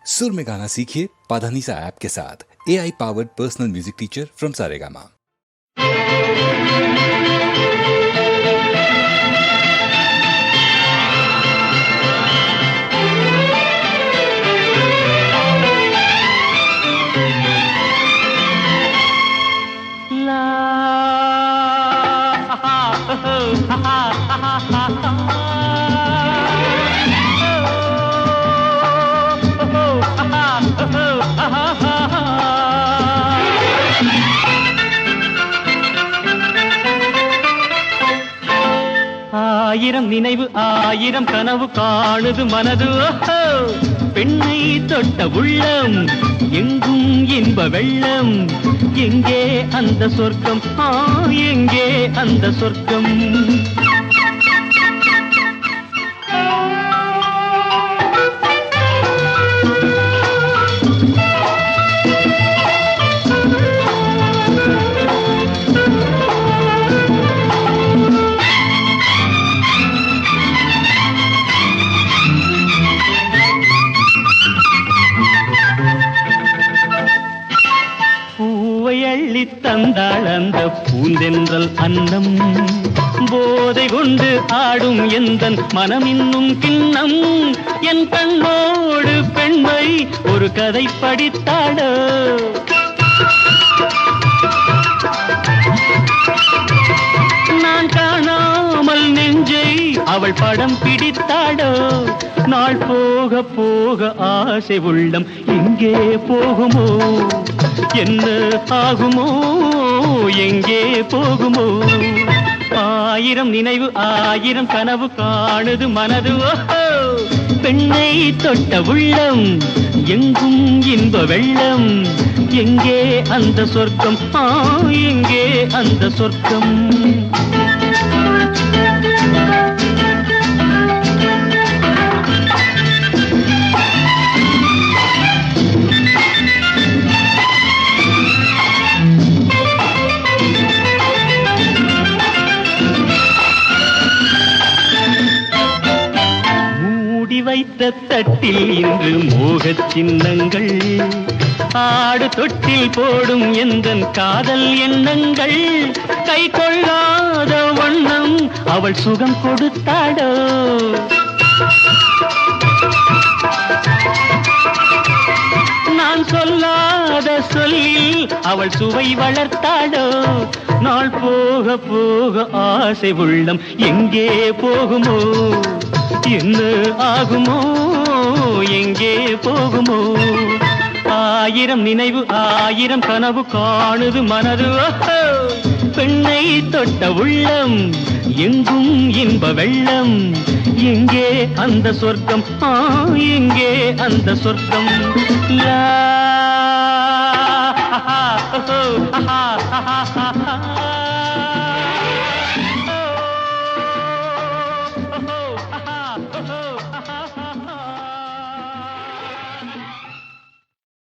सुर में गाना सीखिए पाधानीसा ऐप के साथ। AI powered personal music teacher from Saregama. ஆயிரம் நினைவு ஆயிரம் கனவு காணுது மனது. பெண்ணை தொட்ட உள்ளம் எங்கும் இன்ப வெள்ளம். எங்கே அந்த சொர்க்கம், எங்கே அந்த சொர்க்கம்? தந்தாள் அந்த பூந்தென்றல் அன்னம். போதை கொண்டு ஆடும் எந்தன் மனம் இன்னும் கிண்ணம். என் கண்ணோடு பெண்மை ஒரு கதை படித்தாடோ. நான் காணாமல் நெஞ்சை அவள் படம் பிடித்தாடோ. நாள் போக போக ஆசை உள்ளம் எங்கே போகுமோ, என்ன ஆகுமோ, எங்கே போகுமோ? ஆயிரம் நினைவு ஆயிரம் கனவு காணுது மனது. பெண்ணை தொட்ட உள்ளம் எங்கும் இன்ப வெள்ளம். எங்கே அந்த சொர்க்கம், எங்கே அந்த சொர்க்கம்? வைத்த தட்டில் இன்று மோகச் சின்னங்கள். ஆடு தொட்டில் போடும் எந்தன் காதல் எண்ணங்கள். கை கொள்ளாத வண்ணம் அவள் சுகம் கொடுத்தாடோ. நான் சொல்லாத சொல்லில் அவள் சுவை வளர்த்தாடோ. நாள் போக போக ஆசை உள்ளம் எங்கே போகுமோ, என்ன ஆகுமோ, எங்கே போகுமோ? ஆயிரம் நினைவு ஆயிரம் கனவு காணுது மனது. பெண்ணை தொட்ட உள்ளம் எங்கும் இன்ப வெள்ளம். எங்கே அந்த சொர்க்கம், எங்கே அந்த சொர்க்கம்? லா